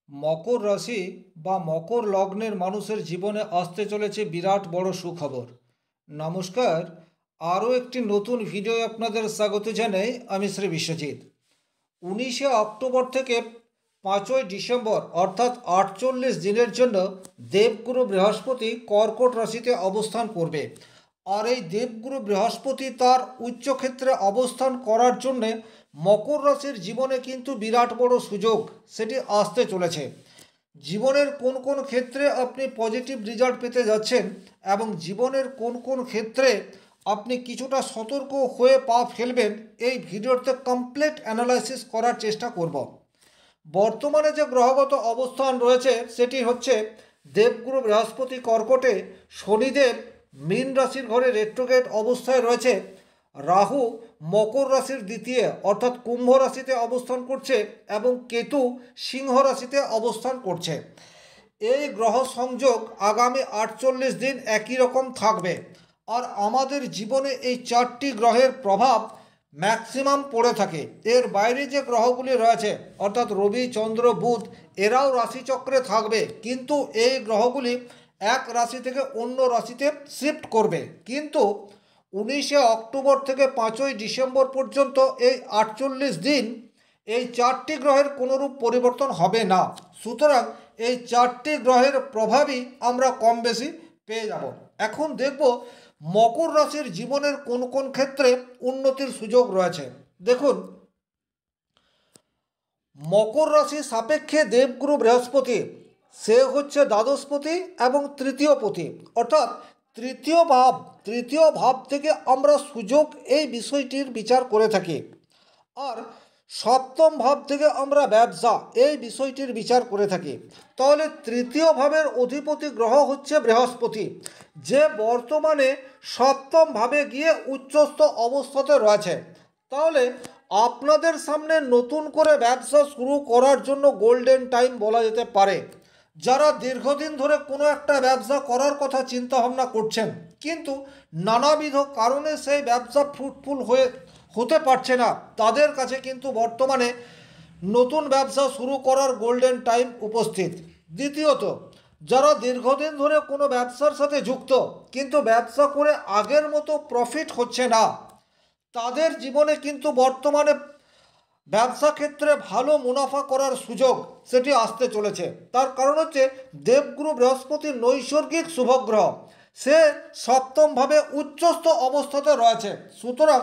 মকর রাশি বা মকর লগ্নের মানুষের জীবনে আসতে চলেছে বিরাট বড় সুখবর। নমস্কার, আরও একটি নতুন ভিডিও আপনাদের স্বাগত জানাই। আমি শ্রী বিশ্বজিৎ। 19 অক্টোবর থেকে 5ই ডিসেম্বর অর্থাৎ 48 দিনের জন্য দেবগুরু বৃহস্পতি কর্কট রাশিতে অবস্থান করবে। আর এই দেবগুরু বৃহস্পতি তার উচ্চক্ষেত্রে অবস্থান করার জন্যে মকর রাশির জীবনে কিন্তু বিরাট বড় সুযোগ সেটি আসতে চলেছে। জীবনের কোন কোন ক্ষেত্রে আপনি পজিটিভ রেজাল্ট পেতে যাচ্ছেন এবং জীবনের কোন কোন ক্ষেত্রে আপনি কিছুটা সতর্ক হয়ে পা ফেলবেন, এই ভিডিওতে কমপ্লিট অ্যানালাইসিস করার চেষ্টা করব। বর্তমানে যে গ্রহগত অবস্থান রয়েছে সেটি হচ্ছে দেবগুরু বৃহস্পতি কর্কটে, শনিদেব মীন রাশির ঘরে রেট্রোগ্রেড অবস্থায় রয়েছে, রাহু মকর রাশির দ্বিতীয় অর্থাৎ কুম্ভ রাশিতে অবস্থান করছে এবং কেতু সিংহ রাশিতে অবস্থান করছে। এই গ্রহ সংযোগ আগামী 48 দিন একই রকম থাকবে। আর আমাদের জীবনে এই 4টি গ্রহের প্রভাব ম্যাক্সিমাম পড়ে থাকে। এর বাইরে যে গ্রহগুলি রয়েছে অর্থাৎ রবি, চন্দ্র, বুধ, এরাও রাশিচক্রে থাকবে, কিন্তু এই গ্রহগুলি এক রাশি থেকে অন্য রাশিতে শিফট করবে। কিন্তু 19 অক্টোবর থেকে 5ই ডিসেম্বর পর্যন্ত এই 48 দিন এই 4টি গ্রহের কোনোরূপ পরিবর্তন হবে না। সুতরাং এই 4টি গ্রহের প্রভাবই আমরা কম বেশি পেয়ে যাব। এখন দেখব মকর রাশির জীবনের কোন কোন ক্ষেত্রে উন্নতির সুযোগ রয়েছে। দেখুন, মকর রাশি সাপেক্ষে দেবগুরু বৃহস্পতি সে হচ্ছে দ্বাদশপতি এবং তৃতীয়পতি, অর্থাৎ তৃতীয় ভাব থেকে আমরা সুযোগ এই বিষয়টির বিচার করে থাকি। আর সপ্তম ভাব থেকে আমরা ব্যবসা এই বিষয়টির বিচার করে থাকি। তাহলে তৃতীয় ভাবের অধিপতি গ্রহ হচ্ছে বৃহস্পতি, যে বর্তমানে সপ্তম ভাবে গিয়ে উচ্চস্থ অবস্থাতে রয়েছে। তাহলে আপনাদের সামনে নতুন করে ব্যবসা শুরু করার জন্য গোল্ডেন টাইম বলা যেতে পারে। যারা দীর্ঘদিন ধরে কোনো একটা ব্যবসা করার কথা চিন্তা ভাবনা করছেন, কিন্তু নানাবিধ কারণে সেই ব্যবসা ফ্রুটফুল হতে পারছে না, তাদের কাছে কিন্তু বর্তমানে নতুন ব্যবসা শুরু করার গোল্ডেন টাইম উপস্থিত। দ্বিতীয়ত, যারা দীর্ঘদিন ধরে কোনো ব্যবসার সাথে যুক্ত কিন্তু ব্যবসা করে আগের মতো প্রফিট হচ্ছে না, তাদের জীবনে কিন্তু বর্তমানে ব্যবসা ক্ষেত্রে ভালো মুনাফা করার সুযোগ সেটি আসতে চলেছে। তার কারণ হচ্ছে দেবগুরু বৃহস্পতি নৈসর্গিক শুভগ্রহ, সে সপ্তমভাবে উচ্চস্থ অবস্থাতে রয়েছে। সুতরাং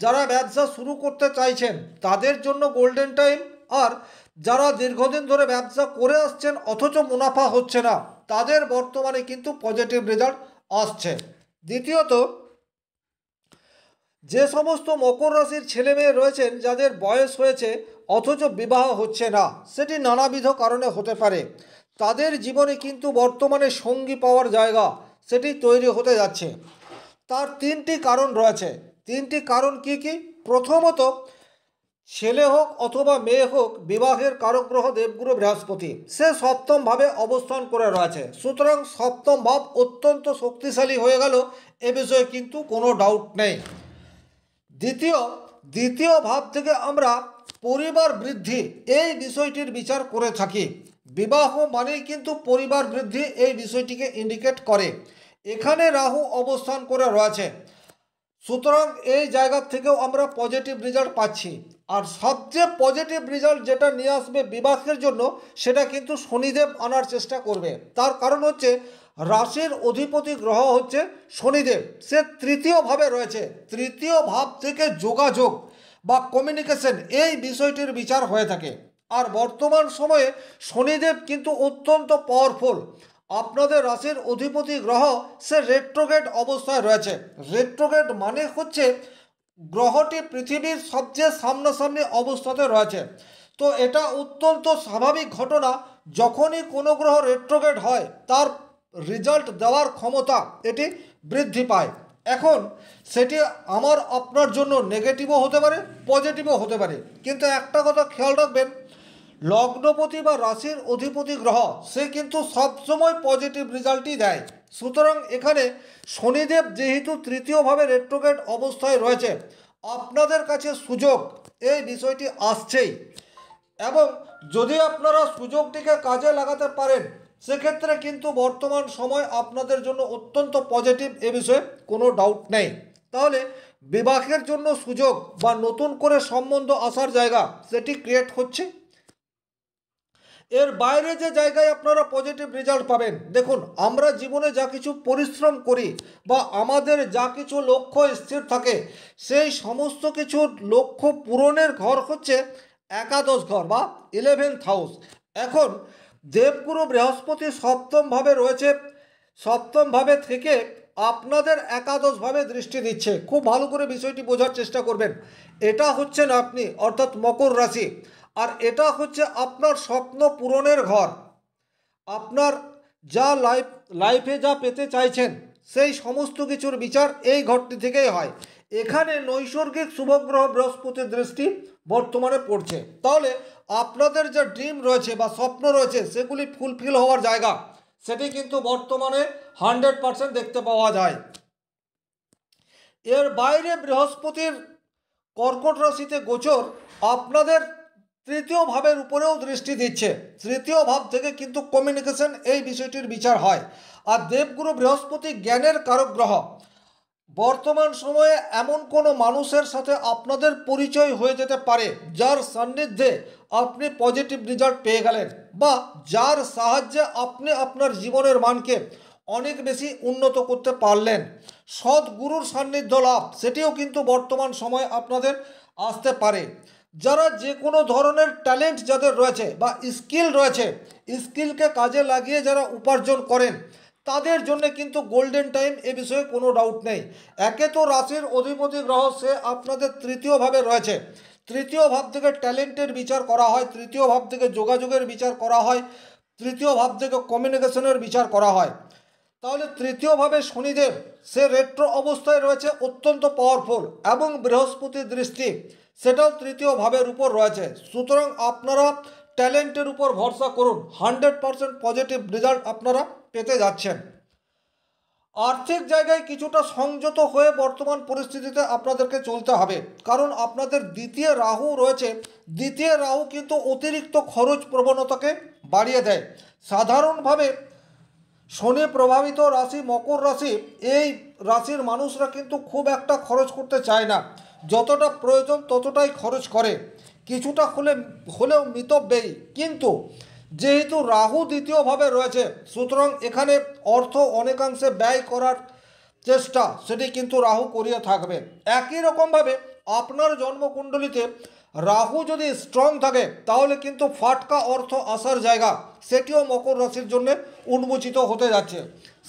যারা ব্যবসা শুরু করতে চাইছেন তাদের জন্য গোল্ডেন টাইম, আর যারা দীর্ঘদিন ধরে ব্যবসা করে আসছেন অথচ মুনাফা হচ্ছে না, তাদের বর্তমানে কিন্তু পজিটিভ রেজাল্ট আসছে। দ্বিতীয়ত, যে সমস্ত মকর রাশির ছেলে মেয়ে রয়েছেন যাদের বয়স হয়েছে অথচ বিবাহ হচ্ছে না, সেটি নানাবিধ কারণে হতে পারে, তাদের জীবনে কিন্তু বর্তমানে সঙ্গী পাওয়ার জায়গা সেটি তৈরি হতে যাচ্ছে। তার 3টি কারণ রয়েছে। 3টি কারণ কি কি? প্রথমত, ছেলে হোক অথবা মেয়ে হোক, বিবাহের কারক গ্রহ দেবগুরু বৃহস্পতি সে সপ্তম ভাবে অবস্থান করে রয়েছে। সুতরাং সপ্তম ভাব অত্যন্ত শক্তিশালী হয়ে গেল, এ বিষয়ে কিন্তু কোনো ডাউট নেই। দ্বিতীয় ভাব থেকে আমরা পরিবার বৃদ্ধি এই বিষয়টির বিচার করে থাকি। বিবাহ মানেই কিন্তু পরিবার বৃদ্ধি এই বিষয়টিকে ইন্ডিকেট করে। এখানে রাহু অবস্থান করে রয়েছে, সুতরাং এই জায়গা থেকেও আমরা পজিটিভ রেজাল্ট পাচ্ছি। আর সবচেয়ে পজিটিভ রেজাল্ট যেটা নিয়ে আসবে বিবাহের জন্য, সেটা কিন্তু শনিদেব আনার চেষ্টা করবে। তার কারণ হচ্ছে রাশির অধিপতি গ্রহ হচ্ছে শনিদেব, সে তৃতীয় ভাবে রয়েছে। তৃতীয় ভাব থেকে যোগাযোগ বা কমিউনিকেশন এই বিষয়টির বিচার হয়ে থাকে। আর বর্তমান সময়ে শনিদেব কিন্তু অত্যন্ত পাওয়ারফুল। আপনাদের রাশির অধিপতি গ্রহ সে রেট্রোগ্রেড অবস্থায় রয়েছে। রেট্রোগ্রেড মানে হচ্ছে গ্রহটি পৃথিবীর সবচেয়ে সামনাসামনি অবস্থাতে রয়েছে। তো এটা অত্যন্ত স্বাভাবিক ঘটনা, যখনই কোনো গ্রহ রেট্রোগ্রেড হয় তার রেজাল্ট দেওয়ার ক্ষমতা এটি বৃদ্ধি পায়। এখন সেটি আমার আপনার জন্য নেগেটিভও হতে পারে, পজিটিভও হতে পারে, কিন্তু একটা কথা খেয়াল রাখবেন, লগ্নপতি বা রাশির অধিপতি গ্রহ সে কিন্তু সবসময় পজিটিভ রেজাল্টই দেয়। সুতরাং এখানে শনিদেব যেহেতু তৃতীয়ভাবে রেট্রোগ্রেড অবস্থায় রয়েছে, আপনাদের কাছে সুযোগ এই বিষয়টি আসছেই। এবং যদি আপনারা সুযোগটিকে কাজে লাগাতে পারেন সেক্ষেত্রে কিন্তু বর্তমান সময় আপনাদের জন্য অত্যন্ত পজিটিভ, এ বিষয়ে কোনো ডাউট নেই। তাহলে বিবাহের জন্য সুযোগ বা নতুন করে সম্বন্ধ আসার জায়গা সেটি ক্রিয়েট হচ্ছে। এর বাইরে যে জায়গায় আপনারা পজিটিভ রেজাল্ট পাবেন, দেখুন আমরা জীবনে যা কিছু পরিশ্রম করি বা আমাদের যা কিছু লক্ষ্য স্থির থাকে সেই সমস্ত কিছু লক্ষ্য পূরণের ঘর হচ্ছে একাদশ ঘর বা 11th হাউস। এখন দেবগুরু বৃহস্পতি সপ্তমভাবে রয়েছে, সপ্তমভাবে থেকে আপনাদের একাদশভাবে দৃষ্টি দিচ্ছে। খুব ভালো করে বিষয়টি বোঝার চেষ্টা করবেন। এটা হচ্ছেন আপনি, অর্থাৎ মকর রাশি, আর এটা হচ্ছে আপনার স্বপ্ন পূরণের ঘর। আপনার যা লাইফে যা পেতে চাইছেন সেই সমস্ত কিছুর বিচার এই ঘরটি থেকেই হয়। এখানে নৈসর্গিক শুভগ্রহ বৃহস্পতির দৃষ্টি বর্তমানে পড়ছে। তাহলে আপনাদের যে ড্রিম রয়েছে বা স্বপ্ন রয়েছে সেগুলি ফুলফিল হওয়ার জায়গা সেটি কিন্তু বর্তমানে 100% দেখতে পাওয়া যায়। এর বাইরে বৃহস্পতির কর্কট রাশিতে গোচর আপনাদের তৃতীয় ভাবের উপরেও দৃষ্টি দিচ্ছে। তৃতীয় ভাব থেকে কিন্তু কমিউনিকেশন এই বিষয়টির বিচার হয়। আর দেবগুরু বৃহস্পতি জ্ঞানের কারক গ্রহ। বর্তমান সময়ে এমন কোনো মানুষের সাথে আপনাদের পরিচয় হয়ে যেতে পারে যার সান্নিধ্যে আপনি পজিটিভ রেজাল্ট পেয়ে গেলেন, বা যার সাহায্যে আপনি আপনার জীবনের মানকে অনেক বেশি উন্নত করতে পারলেন। সৎ গুরুর সান্নিধ্য লাভ সেটিও কিন্তু বর্তমান সময়ে আপনাদের আসতে পারে। যারা যে কোনো ধরনের ট্যালেন্ট যাদের রয়েছে বা স্কিল রয়েছে, স্কিলকে কাজে লাগিয়ে যারা উপার্জন করেন তাদের জন্য কিন্তু গোল্ডেন টাইম, এ বিষয়ে কোনো ডাউট নেই। একে তো রাশির অধিপতি গ্রহ সে আপনাদের তৃতীয় ভাবে রয়েছে। তৃতীয় ভাব থেকে ট্যালেন্টের বিচার করা হয়, তৃতীয় ভাব থেকে যোগাযোগের বিচার করা হয়, তৃতীয় ভাব থেকে কমিউনিকেশনের বিচার করা হয়। তাহলে তৃতীয়ভাবে শনিদেব সে রেট্রো অবস্থায় রয়েছে, অত্যন্ত পাওয়ারফুল, এবং বৃহস্পতির দৃষ্টি সেটাও তৃতীয় ভাবের উপর রয়েছে। সুতরাং আপনারা ট্যালেন্টের উপর ভরসা করুন, 100% পজিটিভ রেজাল্ট আপনারা পেতে যাচ্ছেন। আর্থিক জায়গায় কিছুটা সংযত হয়ে বর্তমান পরিস্থিতিতে আপনাদেরকে চলতে হবে, কারণ আপনাদের দ্বিতীয় রাহু রয়েছে। দ্বিতীয় রাহু কিন্তু অতিরিক্ত খরচ প্রবণতাকে বাড়িয়ে দেয়। সাধারণভাবে শনি প্রভাবিত রাশি মকর রাশি, এই রাশির মানুষরা কিন্তু খুব একটা খরচ করতে চায় না, যতটা প্রয়োজন ততটাই খরচ করে, কিছুটা হলেও মিতব্যয়ী। কিন্তু যেহেতু রাহু দ্বিতীয়ভাবে রয়েছে সুতরাং এখানে অর্থ অনেকাংশে ব্যয় করার চেষ্টা সেটি কিন্তু রাহু করিয়ে থাকবে। একই রকমভাবে আপনার জন্মকুণ্ডলিতে রাহু যদি স্ট্রং থাকে তাহলে কিন্তু ফাটকা অর্থ আসার জায়গা সেটিও মকর রাশির জন্য উন্মোচিত হতে যাচ্ছে।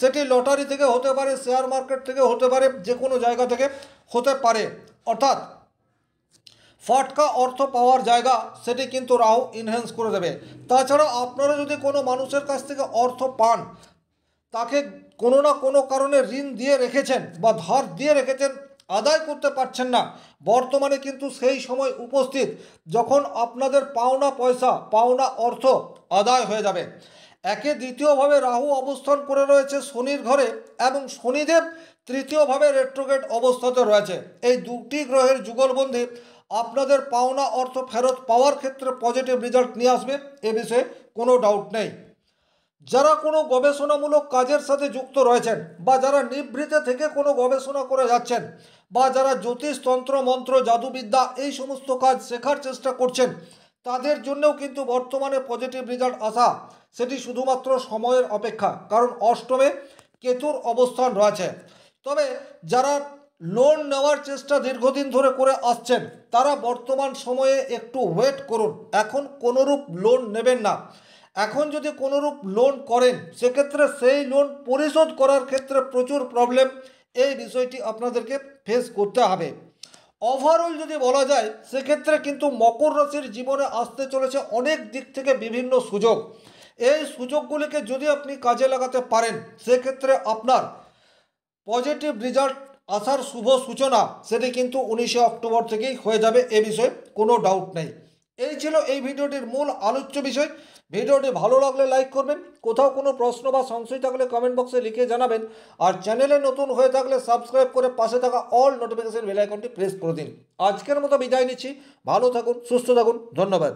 সেটি লটারি থেকে হতে পারে, শেয়ার মার্কেট থেকে হতে পারে, যে কোনো জায়গা থেকে হতে পারে। অর্থাৎ ফাটকা অর্থ পাওয়ার জায়গা সেটি কিন্তু রাহু ইনহ্যান্স করে দেবে। তাছাড়া আপনারা যদি কোনো মানুষের কাছ থেকে অর্থ পান, তাকে কোনো না কোনো কারণে ঋণ দিয়ে রেখেছেন বা ধার দিয়ে রেখেছেন, আদায় করতে পারছেন না, বর্তমানে কিন্তু সেই সময় উপস্থিত যখন আপনাদের পাওনা পয়সা পাওনা অর্থ আদায় হয়ে যাবে। একে দ্বিতীয়ভাবে রাহু অবস্থান করে রয়েছে শনির ঘরে, এবং শনিদেব তৃতীয়ভাবে রেট্রোগেট অবস্থাতে রয়েছে। এই দুটি গ্রহের যুগলবন্ধী আপনাদের পাওনা অর্থ ফেরত পাওয়ার ক্ষেত্রে পজিটিভ রেজাল্ট নিয়ে আসবে, এ বিষয়ে কোনো ডাউট নেই। যারা কোনো গবেষণামূলক কাজের সাথে যুক্ত রয়েছেন, বা যারা নিভৃতে থেকে কোনো গবেষণা করে যাচ্ছেন, বা যারা জ্যোতিষ তন্ত্র মন্ত্র জাদুবিদ্যা এই সমস্ত কাজ শেখার চেষ্টা করছেন, তাদের জন্যও কিন্তু বর্তমানে পজিটিভ রেজাল্ট আসা সেটি শুধুমাত্র সময়ের অপেক্ষা, কারণ অষ্টমে কেতুর অবস্থান রয়েছে। তবে যারা লোন নেওয়ার চেষ্টা দীর্ঘদিন ধরে করে আসছেন তারা বর্তমান সময়ে একটু ওয়েট করুন, এখন কোনোরূপ লোন নেবেন না। এখন যদি কোনোরূপ লোন করেন সেক্ষেত্রে সেই লোন পরিশোধ করার ক্ষেত্রে প্রচুর প্রবলেম, এই বিষয়টি আপনাদেরকে ফেস করতে হবে। ওভারঅল যদি বলা যায় সেক্ষেত্রে কিন্তু মকর রাশির জীবনে আসতে চলেছে অনেক দিক থেকে বিভিন্ন সুযোগ। এই সুযোগগুলিকে যদি আপনি কাজে লাগাতে পারেন সেক্ষেত্রে আপনার পজিটিভ রেজাল্ট আসার শুভ সূচনা সেটি কিন্তু 19শে অক্টোবর থেকেই হয়ে যাবে, এ বিষয়ে কোনো ডাউট নেই। এই ছিল এই ভিডিওটির মূল আলোচ্য বিষয়। ভিডিওটি ভালো লাগলে লাইক করবেন, কোথাও কোনো প্রশ্ন বা সংশয় থাকলে কমেন্ট বক্সে লিখে জানাবেন, আর চ্যানেলে নতুন হয়ে থাকলে সাবস্ক্রাইব করে পাশে থাকা অল নোটিফিকেশন বেল আইকনটি প্রেস করে দিন। আজকের মতো বিদায় নিচ্ছি, ভালো থাকুন, সুস্থ থাকুন, ধন্যবাদ।